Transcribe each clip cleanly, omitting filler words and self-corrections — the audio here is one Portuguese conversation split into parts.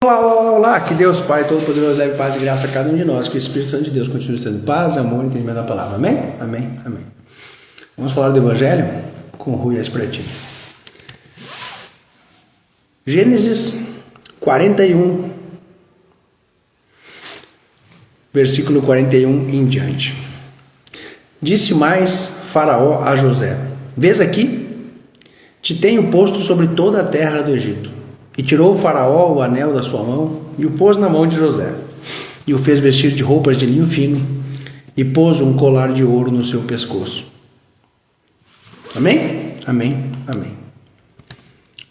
Olá, olá, olá, olá, que Deus Pai Todo-Poderoso leve paz e graça a cada um de nós, que o Espírito Santo de Deus continue tendo paz, amor e entendimento da palavra, amém? Amém, amém. Vamos falar do Evangelho com Rui Espretinho. Gênesis 41, versículo 41 em diante. Disse mais Faraó a José: vês aqui, te tenho posto sobre toda a terra do Egito. E tirou o Faraó o anel da sua mão e o pôs na mão de José, e o fez vestir de roupas de linho fino, e pôs um colar de ouro no seu pescoço. Amém? Amém, amém.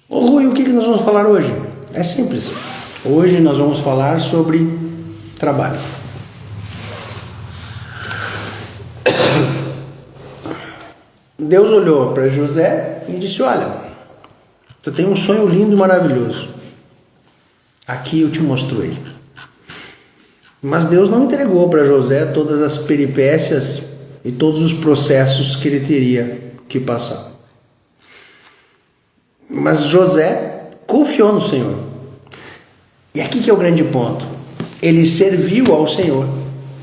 Ô Rui, o que nós vamos falar hoje? É simples. Hoje nós vamos falar sobre trabalho. Deus olhou para José e disse: olha, tu tem um sonho lindo e maravilhoso. Aqui eu te mostro ele. Mas Deus não entregou para José todas as peripécias e todos os processos que ele teria que passar. Mas José confiou no Senhor. E aqui que é o grande ponto. Ele serviu ao Senhor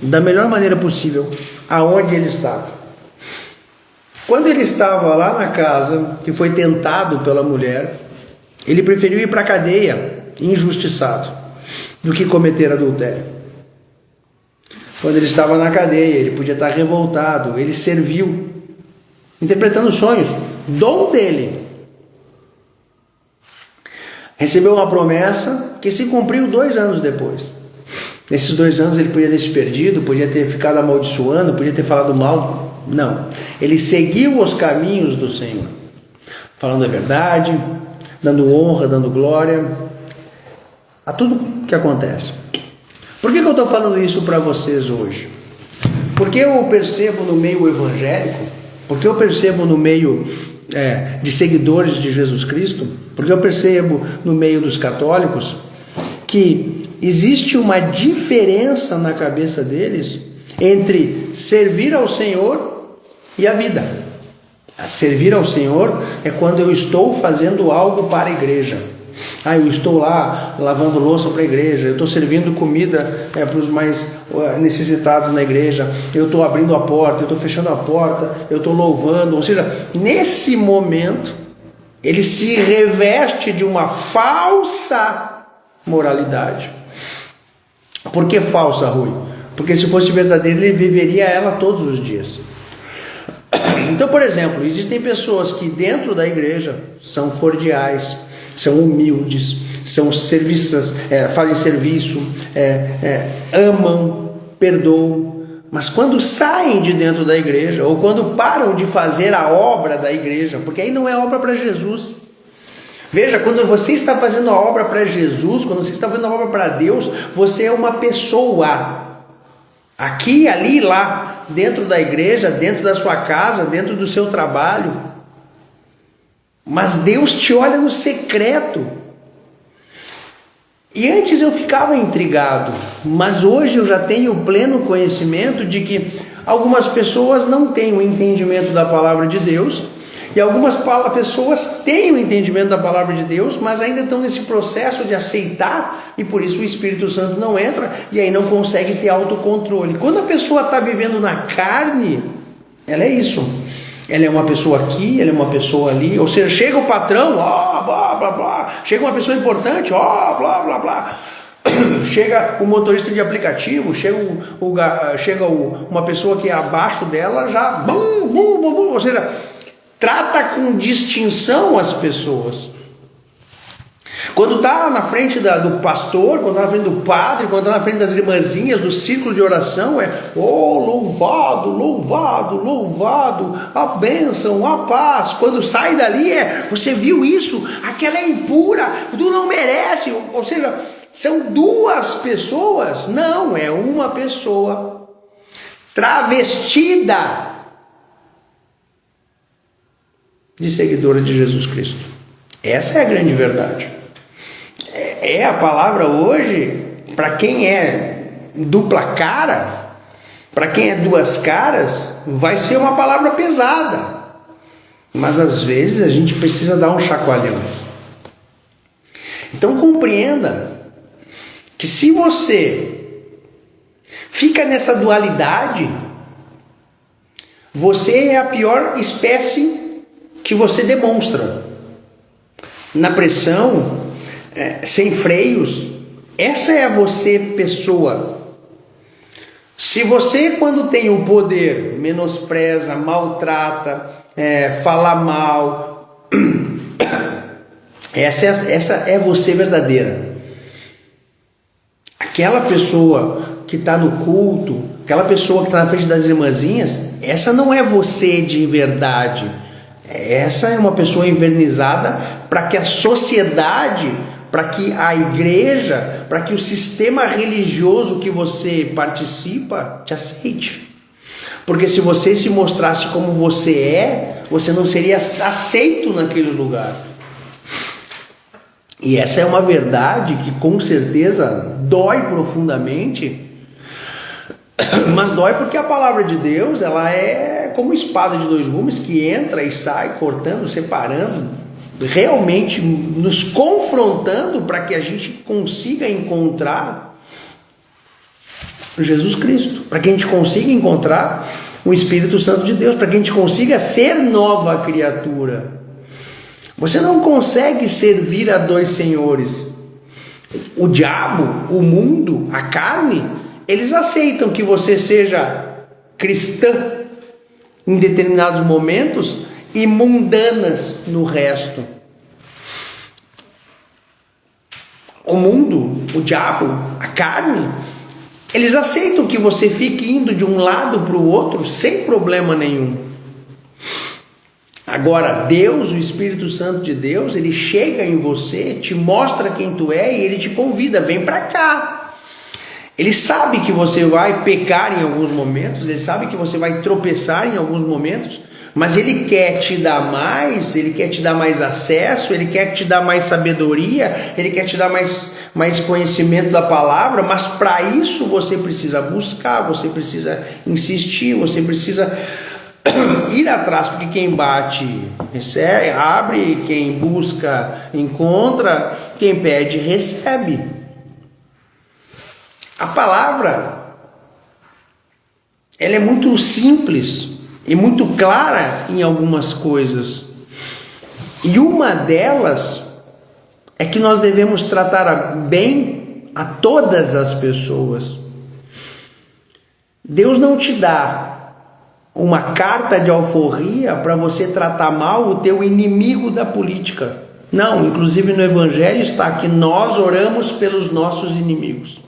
da melhor maneira possível, aonde ele estava. Quando ele estava lá na casa, que foi tentado pela mulher, ele preferiu ir para a cadeia, injustiçado, do que cometer adultério. Quando ele estava na cadeia, ele podia estar revoltado, ele serviu, interpretando sonhos, dom dele. Recebeu uma promessa que se cumpriu 2 anos depois. Nesses 2 anos ele podia ter se perdido, podia ter ficado amaldiçoando, podia ter falado mal. Não, ele seguiu os caminhos do Senhor, falando a verdade, dando honra, dando glória a tudo que acontece. Por que eu estou falando isso para vocês hoje? Porque eu percebo no meio evangélico, porque eu percebo no meio de seguidores de Jesus Cristo, porque eu percebo no meio dos católicos, que existe uma diferença na cabeça deles entre servir ao Senhor e a vida. Servir ao Senhor é quando eu estou fazendo algo para a igreja. Eu estou lá lavando louça para a igreja, eu estou servindo comida para os mais necessitados na igreja, eu estou abrindo a porta, eu estou fechando a porta, eu estou louvando. Ou seja, nesse momento ele se reveste de uma falsa moralidade. Por que falsa, Rui? Porque se fosse verdadeira, ele viveria ela todos os dias. Então, por exemplo, existem pessoas que dentro da igreja são cordiais, são humildes, são serviços, fazem serviço, amam, perdoam, mas quando saem de dentro da igreja, ou quando param de fazer a obra da igreja, porque aí não é obra para Jesus. Veja, quando você está fazendo a obra para Jesus, quando você está fazendo a obra para Deus, você é uma pessoa. Aqui, ali, lá, dentro da igreja, dentro da sua casa, dentro do seu trabalho. Mas Deus te olha no secreto. E antes eu ficava intrigado, mas hoje eu já tenho pleno conhecimento de que algumas pessoas não têm o entendimento da palavra de Deus, e algumas pessoas têm o entendimento da palavra de Deus, mas ainda estão nesse processo de aceitar, e por isso o Espírito Santo não entra, e aí não consegue ter autocontrole. Quando a pessoa está vivendo na carne, ela é isso. Ela é uma pessoa aqui, ela é uma pessoa ali. Ou seja, chega o patrão, blá, blá, blá. Chega uma pessoa importante, blá, blá, blá. Chega o motorista de aplicativo, chega uma pessoa que é abaixo dela, já bum, bum, bum, bum. Ou seja, trata com distinção as pessoas. Quando está na frente do pastor, quando está na frente do padre, quando está na frente das irmãzinhas, do círculo de oração, louvado, louvado, louvado, a bênção, a paz. Quando sai dali você viu isso? Aquela é impura, tu não merece. Ou seja, são 2 pessoas? Não, é uma pessoa travestida de seguidora de Jesus Cristo. Essa é a grande verdade. É a palavra hoje, para quem é dupla cara, para quem é 2 caras, vai ser uma palavra pesada. Mas às vezes a gente precisa dar um chacoalhão. Então compreenda que se você fica nessa dualidade, você é a pior espécie que você demonstra. Na pressão, sem freios, essa é você, pessoa. Se você, quando tem o poder, menospreza, maltrata, fala mal, essa é você verdadeira. Aquela pessoa que está no culto, aquela pessoa que está na frente das irmãzinhas, essa não é você de verdade. Essa é uma pessoa envernizada para que a sociedade, para que a igreja, para que o sistema religioso que você participa te aceite. Porque se você se mostrasse como você você não seria aceito naquele lugar. E essa é uma verdade que com certeza dói profundamente, mas dói porque a palavra de Deus, ela é como espada de dois gumes que entra e sai cortando, separando, realmente nos confrontando para que a gente consiga encontrar Jesus Cristo, para que a gente consiga encontrar o Espírito Santo de Deus, para que a gente consiga ser nova criatura. Você não consegue servir a dois senhores. O diabo, o mundo, a carne, eles aceitam que você seja cristã em determinados momentos e mundanas no resto. O mundo, o diabo, a carne, eles aceitam que você fique indo de um lado para o outro sem problema nenhum. Agora, Deus, o Espírito Santo de Deus, ele chega em você, te mostra quem tu é e ele te convida, vem para cá. Ele sabe que você vai pecar em alguns momentos, ele sabe que você vai tropeçar em alguns momentos, mas ele quer te dar mais, ele quer te dar mais acesso, ele quer te dar mais sabedoria, ele quer te dar mais conhecimento da palavra, mas para isso você precisa buscar, você precisa insistir, você precisa ir atrás, porque quem bate recebe, abre, quem busca encontra, quem pede recebe. A palavra, ela é muito simples e muito clara em algumas coisas, e uma delas é que nós devemos tratar bem a todas as pessoas. Deus não te dá uma carta de alforria para você tratar mal o teu inimigo da política. Não, inclusive no Evangelho está que nós oramos pelos nossos inimigos.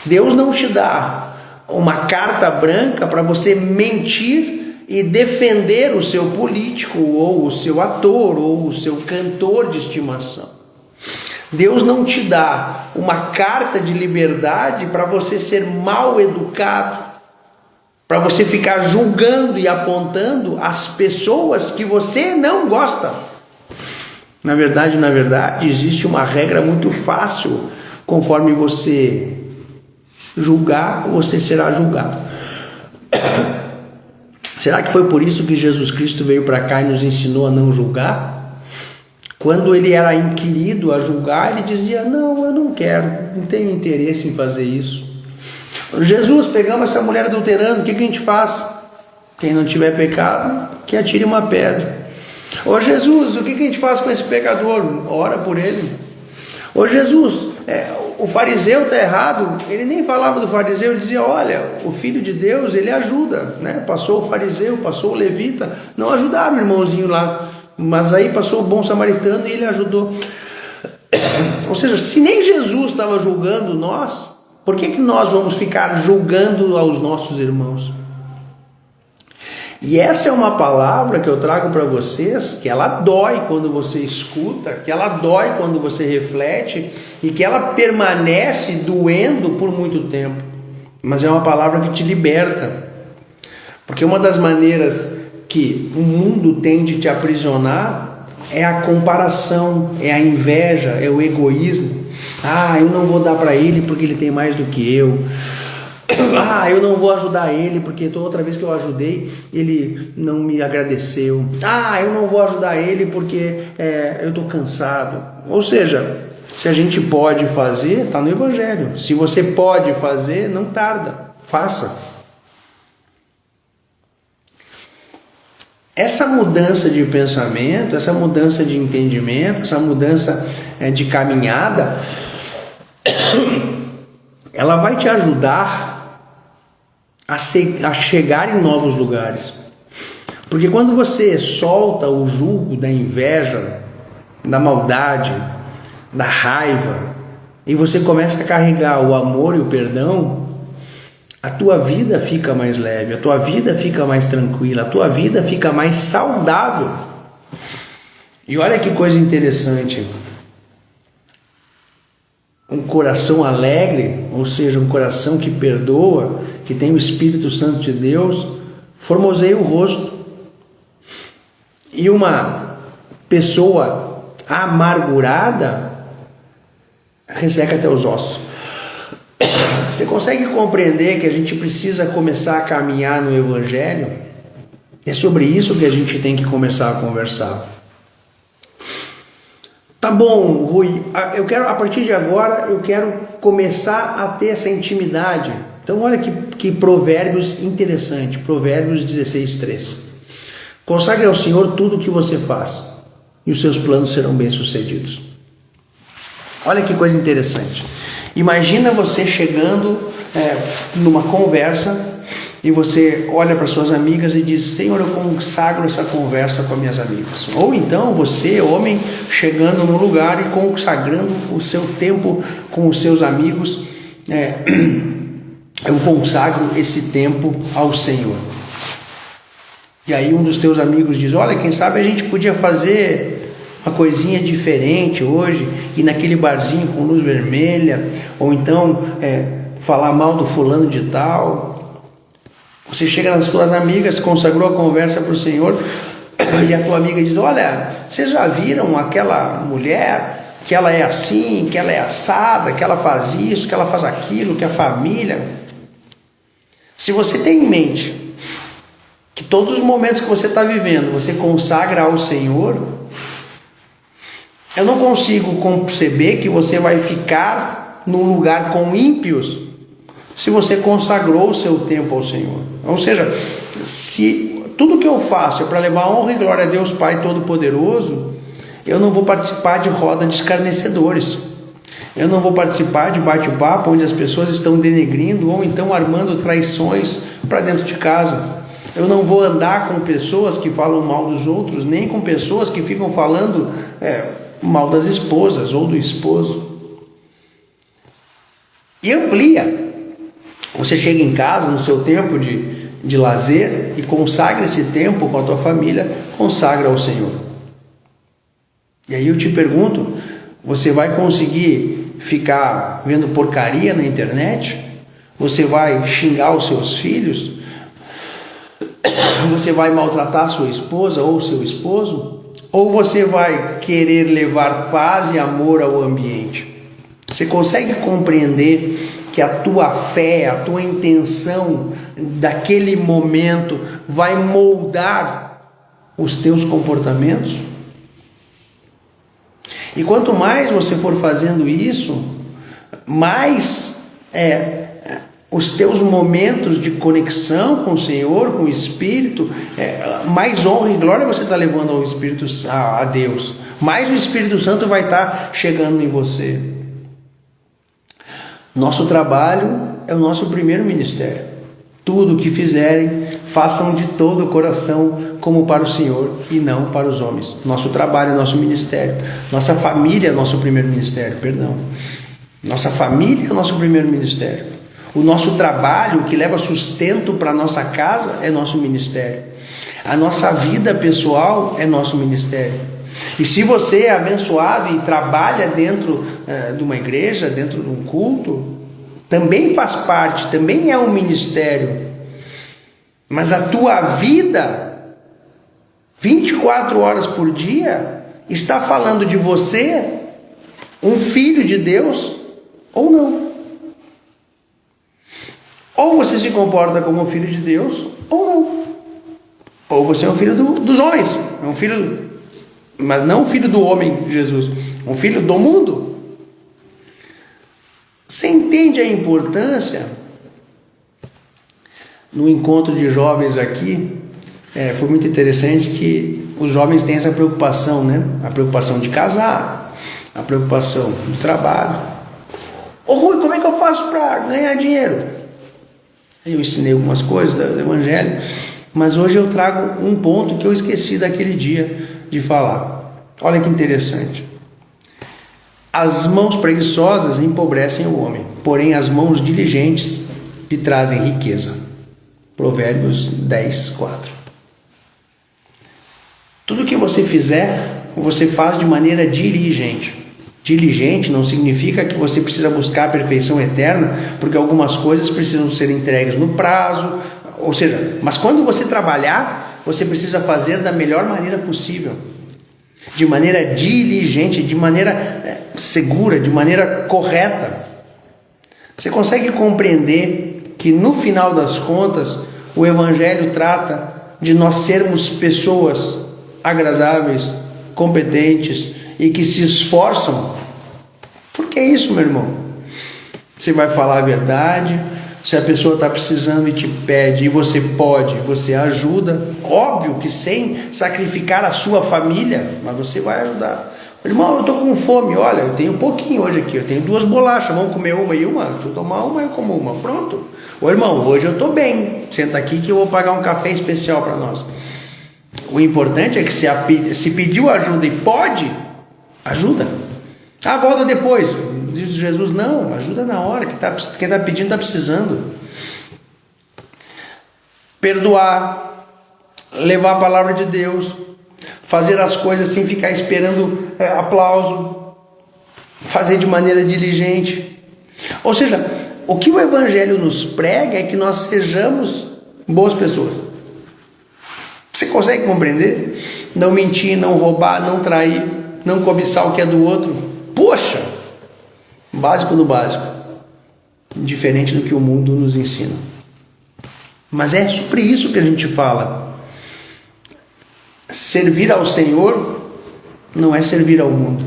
Deus não te dá uma carta branca para você mentir e defender o seu político, ou o seu ator, ou o seu cantor de estimação. Deus não te dá uma carta de liberdade para você ser mal educado, para você ficar julgando e apontando as pessoas que você não gosta. Na verdade, existe uma regra muito fácil. Conforme você julgar, você será julgado. Será que foi por isso que Jesus Cristo veio para cá e nos ensinou a não julgar? Quando ele era inquirido a julgar, ele dizia: não, eu não quero, não tenho interesse em fazer isso. Jesus, pegamos essa mulher adulterando, o que a gente faz? Quem não tiver pecado, que atire uma pedra. Ô Jesus, o que a gente faz com esse pecador? Ora por ele. Ô Jesus, o fariseu está errado. Ele nem falava do fariseu, ele dizia: olha, o Filho de Deus, ele ajuda, né? Passou o fariseu, passou o levita, não ajudaram o irmãozinho lá, mas aí passou o bom samaritano e ele ajudou. Ou seja, se nem Jesus estava julgando nós, por que nós vamos ficar julgando aos nossos irmãos? E essa é uma palavra que eu trago para vocês, que ela dói quando você escuta, que ela dói quando você reflete, e que ela permanece doendo por muito tempo. Mas é uma palavra que te liberta. Porque uma das maneiras que o mundo tem de te aprisionar é a comparação, é a inveja, é o egoísmo. Ah, eu não vou dar para ele porque ele tem mais do que eu. Ah, eu não vou ajudar ele porque outra vez que eu ajudei, ele não me agradeceu. Ah, eu não vou ajudar ele porque eu estou cansado. Ou seja, Se a gente pode fazer, está no Evangelho. Se você pode fazer, não tarda, faça. Essa mudança de pensamento, essa mudança de entendimento, essa mudança de caminhada, ela vai te ajudar a chegar em novos lugares. Porque quando você solta o jugo da inveja, da maldade, da raiva, e você começa a carregar o amor e o perdão, a tua vida fica mais leve, a tua vida fica mais tranquila, a tua vida fica mais saudável. E olha que coisa interessante, um coração alegre, ou seja, um coração que perdoa, que tem o Espírito Santo de Deus, formoseia o rosto. E uma pessoa amargurada resseca até os ossos. Você consegue compreender que a gente precisa começar a caminhar no Evangelho? É sobre isso que a gente tem que começar a conversar. Tá bom, Rui, a partir de agora eu quero começar a ter essa intimidade. Então olha que provérbios interessante, Provérbios 16:3. Consagre ao Senhor tudo o que você faz, e os seus planos serão bem-sucedidos. Olha que coisa interessante. Imagina você chegando numa conversa e você olha para suas amigas e diz: Senhor, eu consagro essa conversa com as minhas amigas. Ou então você, homem, chegando num lugar e consagrando o seu tempo com os seus amigos. Eu consagro esse tempo ao Senhor. E aí um dos teus amigos diz: olha, quem sabe a gente podia fazer uma coisinha diferente hoje, ir naquele barzinho com luz vermelha, ou então falar mal do fulano de tal. Você chega nas tuas amigas, consagrou a conversa para o Senhor, e a tua amiga diz: olha, vocês já viram aquela mulher, que ela é assim, que ela é assada, que ela faz isso, que ela faz aquilo, que a família... Se você tem em mente que todos os momentos que você está vivendo, você consagra ao Senhor, eu não consigo conceber que você vai ficar num lugar com ímpios se você consagrou o seu tempo ao Senhor. Ou seja, se tudo que eu faço é para levar honra e glória a Deus Pai Todo-Poderoso, eu não vou participar de roda de escarnecedores. Eu não vou participar de bate-papo onde as pessoas estão denegrindo ou então armando traições para dentro de casa. Eu não vou andar com pessoas que falam mal dos outros, nem com pessoas que ficam falando mal das esposas ou do esposo. E amplia. Você chega em casa no seu tempo de lazer e consagra esse tempo com a tua família, consagra ao Senhor. E aí eu te pergunto, você vai conseguir ficar vendo porcaria na internet? Você vai xingar os seus filhos? Você vai maltratar sua esposa ou seu esposo? Ou você vai querer levar paz e amor ao ambiente? Você consegue compreender que a tua fé, a tua intenção daquele momento vai moldar os teus comportamentos? E quanto mais você for fazendo isso, mais os teus momentos de conexão com o Senhor, com o Espírito, mais honra e glória você está levando ao Espírito, a Deus. Mais o Espírito Santo vai estar chegando em você. Nosso trabalho é o nosso primeiro ministério. Tudo o que fizerem, façam de todo o coração, como para o Senhor e não para os homens. Nosso trabalho é nosso ministério. Nossa família é nosso primeiro ministério, perdão. Nossa família é nosso primeiro ministério. O nosso trabalho, que leva sustento para a nossa casa, é nosso ministério. A nossa vida pessoal é nosso ministério. E se você é abençoado e trabalha dentro de uma igreja, dentro de um culto, também faz parte, também é um ministério. Mas a tua vida, 24 horas por dia, está falando de você, um filho de Deus, ou não. Ou você se comporta como um filho de Deus, ou não. Ou você é um filho dos homens, é um filho, mas não um filho do homem Jesus, um filho do mundo. Você entende a importância? No encontro de jovens aqui, foi muito interessante que os jovens têm essa preocupação, né? A preocupação de casar, a preocupação do trabalho. Ô Rui, como é que eu faço para ganhar dinheiro? Eu ensinei algumas coisas do Evangelho, mas hoje eu trago um ponto que eu esqueci daquele dia de falar. Olha que interessante. As mãos preguiçosas empobrecem o homem, porém as mãos diligentes lhe trazem riqueza. Provérbios 10, 4. Tudo que você fizer, você faz de maneira diligente. Diligente não significa que você precisa buscar a perfeição eterna, porque algumas coisas precisam ser entregues no prazo, ou seja, mas quando você trabalhar, você precisa fazer da melhor maneira possível, de maneira diligente, de maneira segura, de maneira correta. Você consegue compreender que no final das contas, o Evangelho trata de nós sermos pessoas agradáveis, competentes e que se esforçam? Porque é isso, meu irmão. Você vai falar a verdade. Se a pessoa está precisando e te pede, e você pode, você ajuda. Óbvio que sem sacrificar a sua família, mas você vai ajudar. Irmão, eu estou com fome. Olha, eu tenho um pouquinho hoje aqui. Eu tenho 2 bolachas. Vamos comer uma e uma? Se eu tomar uma, eu como uma. Pronto. Ô irmão, hoje eu estou bem. Senta aqui que eu vou pagar um café especial para nós. O importante é que se pediu ajuda e pode, ajuda. Volta depois. Diz Jesus, não, ajuda na hora, quem está pedindo está precisando. Perdoar, levar a palavra de Deus, fazer as coisas sem ficar esperando aplauso, fazer de maneira diligente. Ou seja, o que o Evangelho nos prega é que nós sejamos boas pessoas. Você consegue compreender? Não mentir, não roubar, não trair, não cobiçar o que é do outro. Poxa! Básico do básico. Diferente do que o mundo nos ensina. Mas é sobre isso que a gente fala. Servir ao Senhor não é servir ao mundo.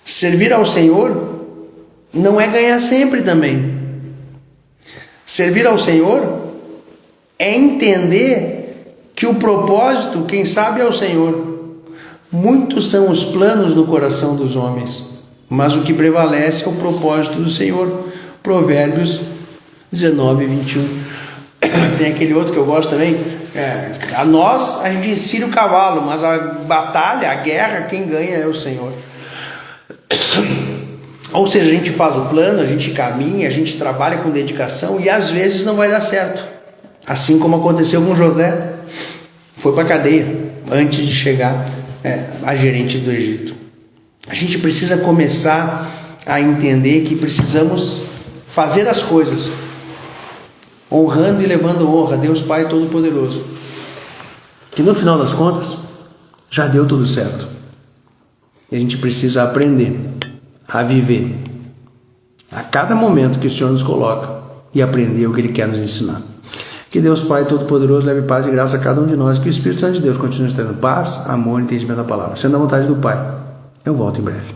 Servir ao Senhor não é ganhar sempre também. Servir ao Senhor é entender que o propósito, quem sabe, é o Senhor. Muitos são os planos no coração dos homens, mas o que prevalece é o propósito do Senhor. Provérbios 19, 21. Tem aquele outro que eu gosto também. A gente ensina o cavalo, mas a batalha, a guerra, quem ganha é o Senhor. Ou seja, a gente faz o plano, a gente caminha, a gente trabalha com dedicação e às vezes não vai dar certo. Assim como aconteceu com José. Foi para a cadeia antes de chegar a gerente do Egito. A gente precisa começar a entender que precisamos fazer as coisas honrando e levando honra a Deus Pai Todo-Poderoso, que no final das contas já deu tudo certo. E a gente precisa aprender a viver a cada momento que o Senhor nos coloca e aprender o que Ele quer nos ensinar. Que Deus Pai Todo-Poderoso leve paz e graça a cada um de nós, que o Espírito Santo de Deus continue nos trazendo paz, amor e entendimento da palavra. Sendo a vontade do Pai, eu volto em breve.